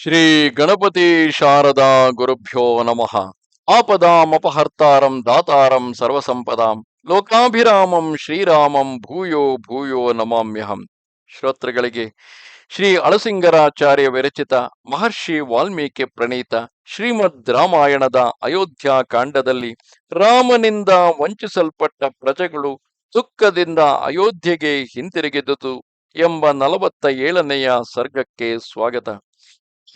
ಶ್ರೀ ಗಣಪತಿ ಶಾರದಾ ಗುರುಭ್ಯೋ ನಮಃ. ಆಪದಾಮಪಹರ್ತಾರಂ ದಾತಾರಂ ಸರ್ವಸಂಪದಾಂ ಲೋಕಾಭಿರಾಮಂ ಶ್ರೀರಾಮಂ ಭೂಯೋ ಭೂಯೋ ನಮಾಮ್ಯಹಂ. ಶ್ರೋತೃಗಳಿಗೆ ಶ್ರೀ ಅಳಸಿಂಗರಾಚಾರ್ಯ ವಿರಚಿತ ಮಹರ್ಷಿ ವಾಲ್ಮೀಕಿ ಪ್ರಣೀತ ಶ್ರೀಮದ್ ರಾಮಾಯಣದ ಅಯೋಧ್ಯ ಕಾಂಡದಲ್ಲಿ ರಾಮನಿಂದ ವಂಚಿಸಲ್ಪಟ್ಟ ಪ್ರಜೆಗಳು ದುಃಖದಿಂದ ಅಯೋಧ್ಯೆಗೆ ಹಿಂತಿರುಗಿದುದು ಎಂಬ 47ನೆಯ ಸರ್ಗಕ್ಕೆ ಸ್ವಾಗತ.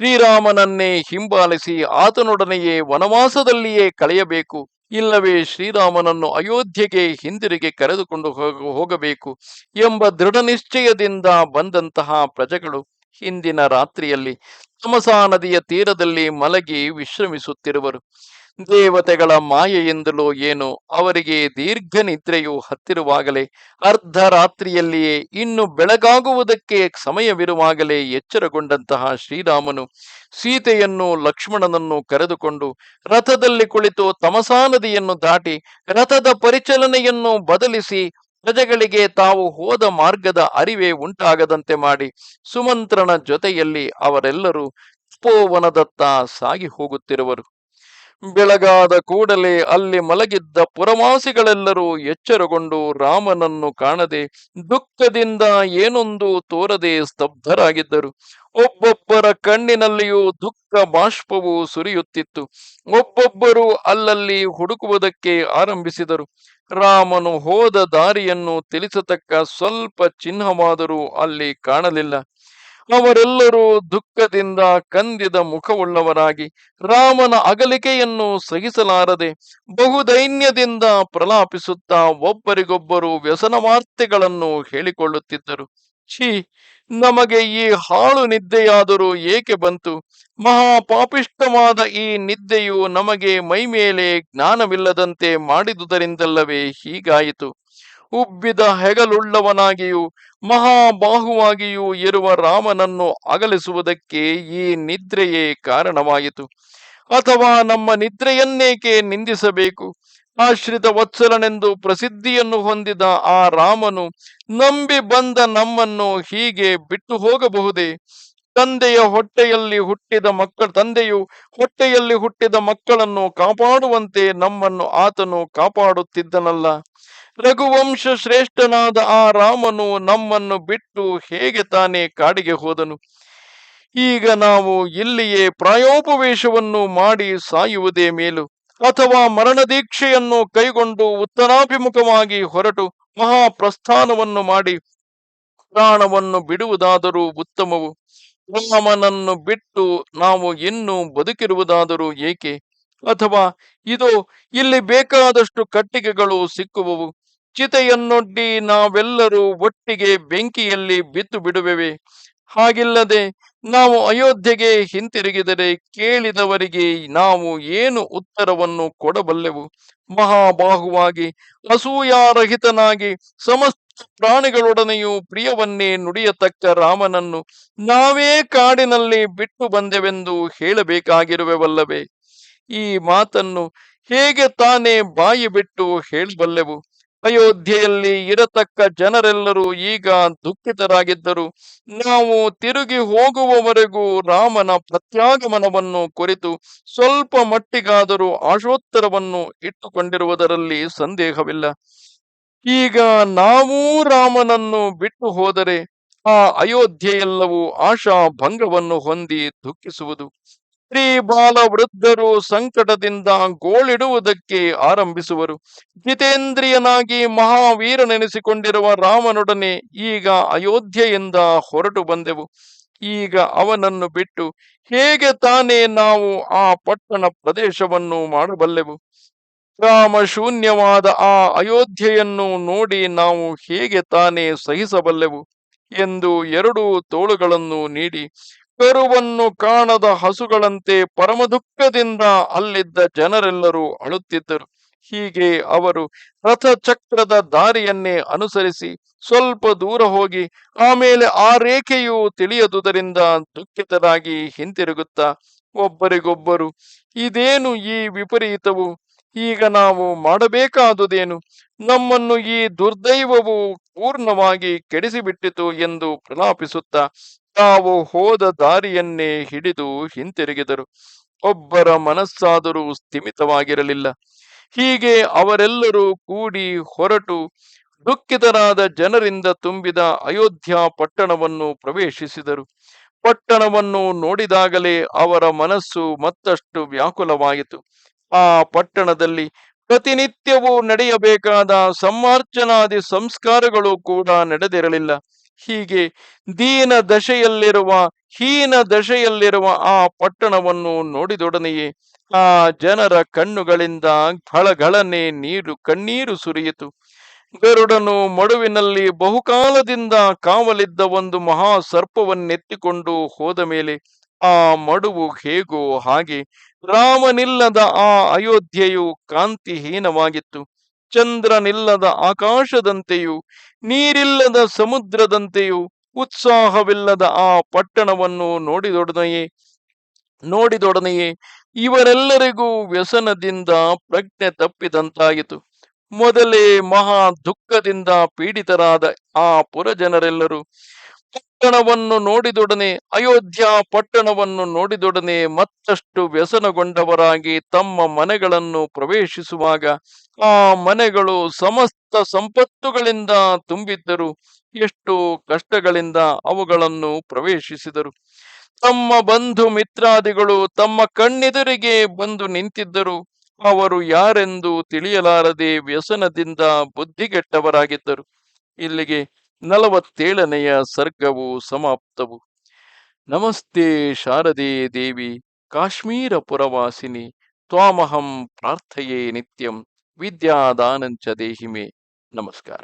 ಶ್ರೀರಾಮನನ್ನೇ ಹಿಂಬಾಲಿಸಿ ಆತನೊಡನೆಯೇ ವನವಾಸದಲ್ಲಿಯೇ ಕಳೆಯಬೇಕು, ಇಲ್ಲವೇ ಶ್ರೀರಾಮನನ್ನು ಅಯೋಧ್ಯೆಗೆ ಹಿಂದಿರುಗಿ ಕರೆದುಕೊಂಡು ಹೋಗಬೇಕು ಎಂಬ ದೃಢ ನಿಶ್ಚಯದಿಂದ ಬಂದಂತಹ ಪ್ರಜೆಗಳು ಹಿಂದಿನ ರಾತ್ರಿಯಲ್ಲಿ ತಮಸಾ ನದಿಯ ತೀರದಲ್ಲಿ ಮಲಗಿ ವಿಶ್ರಮಿಸುತ್ತಿರುವರು. ದೇವತೆಗಳ ಮಾಯೆಯಿಂದಲೋ ಏನೋ ಅವರಿಗೆ ದೀರ್ಘ ನಿದ್ರೆಯು ಹತ್ತಿರುವಾಗಲೇ, ಅರ್ಧ ರಾತ್ರಿಯಲ್ಲಿಯೇ ಇನ್ನು ಬೆಳಗಾಗುವುದಕ್ಕೆ ಸಮಯವಿರುವಾಗಲೇ ಎಚ್ಚರಗೊಂಡಂತಹ ಶ್ರೀರಾಮನು ಸೀತೆಯನ್ನು ಲಕ್ಷ್ಮಣನನ್ನು ಕರೆದುಕೊಂಡು ರಥದಲ್ಲಿ ಕುಳಿತು ತಮಸಾ ನದಿಯನ್ನು ದಾಟಿ ರಥದ ಪರಿಚಲನೆಯನ್ನು ಬದಲಿಸಿ ಪ್ರಜೆಗಳಿಗೆ ತಾವು ಹೋದ ಮಾರ್ಗದ ಅರಿವೇ ಉಂಟಾಗದಂತೆ ಮಾಡಿ ಸುಮಂತ್ರನ ಜೊತೆಯಲ್ಲಿ ಅವರೆಲ್ಲರೂ ತಪೋವನದತ್ತ ಸಾಗಿ ಹೋಗುತ್ತಿರುವರು. ಬೆಳಗಾದ ಕೂಡಲೇ ಅಲ್ಲಿ ಮಲಗಿದ್ದ ಪುರವಾಸಿಗಳೆಲ್ಲರೂ ಎಚ್ಚರಗೊಂಡು ರಾಮನನ್ನು ಕಾಣದೆ ದುಃಖದಿಂದ ಏನೊಂದು ತೋರದೆ ಸ್ತಬ್ಧರಾಗಿದ್ದರು. ಒಬ್ಬೊಬ್ಬರ ಕಣ್ಣಿನಲ್ಲಿಯೂ ದುಃಖ ಬಾಷ್ಪವು ಸುರಿಯುತ್ತಿತ್ತು. ಒಬ್ಬೊಬ್ಬರು ಅಲ್ಲಲ್ಲಿ ಹುಡುಕುವುದಕ್ಕೆ ಆರಂಭಿಸಿದರು. ರಾಮನು ಹೋದ ದಾರಿಯನ್ನು ತಿಳಿಸತಕ್ಕ ಸ್ವಲ್ಪ ಚಿಹ್ನವಾದರೂ ಅಲ್ಲಿ ಕಾಣಲಿಲ್ಲ. ಅವರೆಲ್ಲರೂ ದುಃಖದಿಂದ ಕಂದಿದ ಮುಖವುಳ್ಳವರಾಗಿ ರಾಮನ ಅಗಲಿಕೆಯನ್ನು ಸಹಿಸಲಾರದೆ ಬಹುದೈನ್ಯದಿಂದ ಪ್ರಲಾಪಿಸುತ್ತಾ ಒಬ್ಬರಿಗೊಬ್ಬರು ವ್ಯಸನವಾರ್ತೆಗಳನ್ನು ಹೇಳಿಕೊಳ್ಳುತ್ತಿದ್ದರು. ಛೀ, ನಮಗೆ ಈ ಹಾಳು ನಿದ್ದೆಯಾದರೂ ಏಕೆ ಬಂತು? ಮಹಾಪಾಪಿಷ್ಟವಾದ ಈ ನಿದ್ದೆಯು ನಮಗೆ ಮೈಮೇಲೆ ಜ್ಞಾನವಿಲ್ಲದಂತೆ ಮಾಡಿದುದರಿಂದಲ್ಲವೇ ಹೀಗಾಯಿತು? ಉಬ್ಬಿದ ಹೆಗಲುಳ್ಳವನಾಗಿಯೂ ಮಹಾಬಾಹುವಾಗಿಯೂ ಇರುವ ರಾಮನನ್ನು ಅಗಲಿಸುವುದಕ್ಕೆ ಈ ನಿದ್ರೆಯೇ ಕಾರಣವಾಯಿತು. ಅಥವಾ ನಮ್ಮ ನಿದ್ರೆಯನ್ನೇಕೆ ನಿಂದಿಸಬೇಕು? ಆಶ್ರಿತ ವತ್ಸಲನೆಂದು ಪ್ರಸಿದ್ಧಿಯನ್ನು ಹೊಂದಿದ ಆ ರಾಮನು ನಂಬಿ ಬಂದ ನಮ್ಮನ್ನು ಹೀಗೆ ಬಿಟ್ಟು ಹೋಗಬಹುದೇ? ತಂದೆಯು ಹೊಟ್ಟೆಯಲ್ಲಿ ಹುಟ್ಟಿದ ಮಕ್ಕಳನ್ನು ಕಾಪಾಡುವಂತೆ ನಮ್ಮನ್ನು ಆತನು ಕಾಪಾಡುತ್ತಿದ್ದನಲ್ಲ. ರಘುವಂಶ ಶ್ರೇಷ್ಠನಾದ ಆ ರಾಮನು ನಮ್ಮನ್ನು ಬಿಟ್ಟು ಹೇಗೆ ತಾನೇ ಕಾಡಿಗೆ ಹೋದನು? ಈಗ ನಾವು ಇಲ್ಲಿಯೇ ಪ್ರಾಯೋಪವೇಶವನ್ನು ಮಾಡಿ ಸಾಯುವುದೇ ಮೇಲು, ಅಥವಾ ಮರಣ ದೀಕ್ಷೆಯನ್ನು ಕೈಗೊಂಡು ಉತ್ತರಾಭಿಮುಖವಾಗಿ ಹೊರಟು ಮಹಾಪ್ರಸ್ಥಾನವನ್ನು ಮಾಡಿ ಪ್ರಾಣವನ್ನು ಬಿಡುವುದಾದರೂ ಉತ್ತಮವು. ರಾಮನನ್ನು ಬಿಟ್ಟು ನಾವು ಇನ್ನೂ ಬದುಕಿರುವುದಾದರೂ ಏಕೆ? ಅಥವಾ ಇದೋ ಇಲ್ಲಿ ಬೇಕಾದಷ್ಟು ಕಟ್ಟಿಗೆಗಳು ಸಿಕ್ಕುವವು, ಚಿತೆಯನ್ನೊಡ್ಡಿ ನಾವೆಲ್ಲರೂ ಒಟ್ಟಿಗೆ ಬೆಂಕಿಯಲ್ಲಿ ಬಿದ್ದು ಬಿಡುವೆವೆ. ಹಾಗಿಲ್ಲದೆ ನಾವು ಅಯೋಧ್ಯೆಗೆ ಹಿಂತಿರುಗಿದರೆ ಕೇಳಿದವರಿಗೆ ನಾವು ಏನು ಉತ್ತರವನ್ನು ಕೊಡಬಲ್ಲೆವು? ಮಹಾಬಾಹುವಾಗಿ ಅಸೂಯಾರಹಿತನಾಗಿ ಸಮಸ್ತ ಪ್ರಾಣಿಗಳೊಡನೆಯೂ ಪ್ರಿಯವನ್ನೇ ನುಡಿಯತಕ್ಕ ರಾಮನನ್ನು ನಾವೇ ಕಾಡಿನಲ್ಲಿ ಬಿಟ್ಟು ಬಂದೆವೆಂದು ಹೇಳಬೇಕಾಗಿರುವೆವಲ್ಲವೇ? ಈ ಮಾತನ್ನು ಹೇಗೆ ತಾನೇ ಬಾಯಿ ಬಿಟ್ಟು ಹೇಳಬಲ್ಲೆವು? ಅಯೋಧ್ಯೆಯಲ್ಲಿ ಇರತಕ್ಕ ಜನರೆಲ್ಲರೂ ಈಗ ದುಃಖಿತರಾಗಿದ್ದರು. ನಾವು ತಿರುಗಿ ಹೋಗುವವರೆಗೂ ರಾಮನ ಪ್ರತ್ಯಾಗಮನವನ್ನು ಕುರಿತು ಸ್ವಲ್ಪ ಮಟ್ಟಿಗಾದರೂ ಆಶೋತ್ತರವನ್ನು ಇಟ್ಟುಕೊಂಡಿರುವುದರಲ್ಲಿ ಸಂದೇಹವಿಲ್ಲ. ಈಗ ನಾವೂ ರಾಮನನ್ನು ಬಿಟ್ಟು ಹೋದರೆ ಆ ಅಯೋಧ್ಯೆಯೆಲ್ಲವೂ ಆಶಾ ಭಂಗವನ್ನು ಹೊಂದಿ ದುಃಖಿಸುವುದು. ಸ್ತ್ರೀ ಬಾಲ ವೃದ್ಧರು ಸಂಕಟದಿಂದ ಗೋಳಿಡುವುದಕ್ಕೆ ಆರಂಭಿಸುವರು. ಜಿತೇಂದ್ರಿಯನಾಗಿ ಮಹಾವೀರನೆನಿಸಿಕೊಂಡಿರುವ ರಾಮನೊಡನೆ ಈಗ ಅಯೋಧ್ಯೆಯಿಂದ ಹೊರಟು ಬಂದೆವು. ಈಗ ಅವನನ್ನು ಬಿಟ್ಟು ಹೇಗೆ ತಾನೇ ನಾವು ಆ ಪಟ್ಟಣ ಪ್ರದೇಶವನ್ನು ಮಾಡಬಲ್ಲೆವು? ರಾಮ ಶೂನ್ಯವಾದ ಆ ಅಯೋಧ್ಯೆಯನ್ನು ನೋಡಿ ನಾವು ಹೇಗೆ ತಾನೇ ಸಹಿಸಬಲ್ಲೆವು ಎಂದು ಎರಡೂ ತೋಳುಗಳನ್ನು ನೀಡಿ ಕರುವನ್ನು ಕಾಣದ ಹಸುಗಳಂತೆ ಪರಮ ದುಃಖದಿಂದ ಅಲ್ಲಿದ್ದ ಜನರೆಲ್ಲರೂ ಅಳುತ್ತಿದ್ದರು. ಹೀಗೆ ಅವರು ರಥಚಕ್ರದ ದಾರಿಯನ್ನೇ ಅನುಸರಿಸಿ ಸ್ವಲ್ಪ ದೂರ ಹೋಗಿ ಆಮೇಲೆ ಆ ರೇಖೆಯು ತಿಳಿಯದುದರಿಂದ ದುಃಖಿತರಾಗಿ ಹಿಂತಿರುಗುತ್ತಾ ಒಬ್ಬರಿಗೊಬ್ಬರು, ಇದೇನು ಈ ವಿಪರೀತವು? ಈಗ ನಾವು ಮಾಡಬೇಕಾದುದೇನು? ನಮ್ಮನ್ನು ಈ ದುರ್ದೈವವು ಪೂರ್ಣವಾಗಿ ಕೆಡಿಸಿಬಿಟ್ಟಿತು ಎಂದು ಪ್ರಲಾಪಿಸುತ್ತಾ ತಾವು ಹೋದ ದಾರಿಯನ್ನೇ ಹಿಡಿದು ಹಿಂತಿರುಗಿದರು. ಒಬ್ಬರ ಮನಸ್ಸಾದರೂ ಸ್ಥಿಮಿತವಾಗಿರಲಿಲ್ಲ. ಹೀಗೆ ಅವರೆಲ್ಲರೂ ಕೂಡಿ ಹೊರಟು ದುಃಖಿತರಾದ ಜನರಿಂದ ತುಂಬಿದ ಅಯೋಧ್ಯ ಪಟ್ಟಣವನ್ನು ಪ್ರವೇಶಿಸಿದರು. ಪಟ್ಟಣವನ್ನು ನೋಡಿದಾಗಲೇ ಅವರ ಮನಸ್ಸು ಮತ್ತಷ್ಟು ವ್ಯಾಕುಲವಾಯಿತು. ಆ ಪಟ್ಟಣದಲ್ಲಿ ಪ್ರತಿನಿತ್ಯವೂ ನಡೆಯಬೇಕಾದ ಸಮ್ಮಾರ್ಜನಾದಿ ಸಂಸ್ಕಾರಗಳು ಕೂಡ ನಡೆದಿರಲಿಲ್ಲ. ಹೀಗೆ ದೀನ ದಶೆಯಲ್ಲಿರುವ ಹೀನ ದಶೆಯಲ್ಲಿರುವ ಆ ಪಟ್ಟಣವನ್ನು ನೋಡಿದೊಡನೆಯೇ ಆ ಜನರ ಕಣ್ಣುಗಳಿಂದ ಘಳಘಳನೆ ಕಣ್ಣೀರು ಸುರಿಯಿತು. ಗರುಡನು ಮಡುವಿನಲ್ಲಿ ಬಹುಕಾಲದಿಂದ ಕಾವಲಿದ್ದ ಒಂದು ಮಹಾ ಸರ್ಪವನ್ನೆತ್ತಿಕೊಂಡು ಹೋದ ಮೇಲೆ ಆ ಮಡುವು ಹೇಗೋ ಹಾಗೆ ರಾಮನಿಲ್ಲದ ಆ ಅಯೋಧ್ಯೆಯು ಕಾಂತಿಹೀನವಾಗಿತ್ತು. ಚಂದ್ರನಿಲ್ಲದ ಆಕಾಶದಂತೆಯೂ ನೀರಿಲ್ಲದ ಸಮುದ್ರದಂತೆಯೂ ಉತ್ಸಾಹವಿಲ್ಲದ ಆ ಪಟ್ಟಣವನ್ನು ನೋಡಿದೊಡನೆಯೇ ಇವರೆಲ್ಲರಿಗೂ ವ್ಯಸನದಿಂದ ಪ್ರಜ್ಞೆ ತಪ್ಪಿದಂತಾಯಿತು. ಮೊದಲೇ ಮಹಾ ದುಃಖದಿಂದ ಪೀಡಿತರಾದ ಆ ಪುರಜನರೆಲ್ಲರೂ ಅಯೋಧ್ಯ ಪಟ್ಟಣವನ್ನು ನೋಡಿದೊಡನೆ ಮತ್ತಷ್ಟು ವ್ಯಸನಗೊಂಡವರಾಗಿ ತಮ್ಮ ಮನೆಗಳನ್ನು ಪ್ರವೇಶಿಸುವಾಗ ಆ ಮನೆಗಳು ಸಮಸ್ತ ಸಂಪತ್ತುಗಳಿಂದ ತುಂಬಿದ್ದರು. ಎಷ್ಟು ಕಷ್ಟಗಳಿಂದ ಅವುಗಳನ್ನು ಪ್ರವೇಶಿಸಿದರು. ತಮ್ಮ ಬಂಧು ಮಿತ್ರಾದಿಗಳು ತಮ್ಮ ಕಣ್ಣೆದುರಿಗೆ ಬಂದು ನಿಂತಿದ್ದರು. ಅವರು ಯಾರೆಂದು ತಿಳಿಯಲಾರದೆ ವ್ಯಸನದಿಂದ ಬುದ್ಧಿಗೆಟ್ಟವರಾಗಿದ್ದರು. ಇಲ್ಲಿಗೆ 47ನೆಯ ಸರ್ಗವು ಸಮಾಪ್ತವು. ನಮಸ್ತೆ ಶಾರದೆ ದೇವಿ ಕಾಶ್ಮೀರ ಪುರವಾಸಿನಿ ತ್ವಾಮಹಂ ಪ್ರಾರ್ಥಯೇ ನಿತ್ಯಂ ವಿದ್ಯಾದಾನಂಚ ದೇಹಿಮೆ. ನಮಸ್ಕಾರ.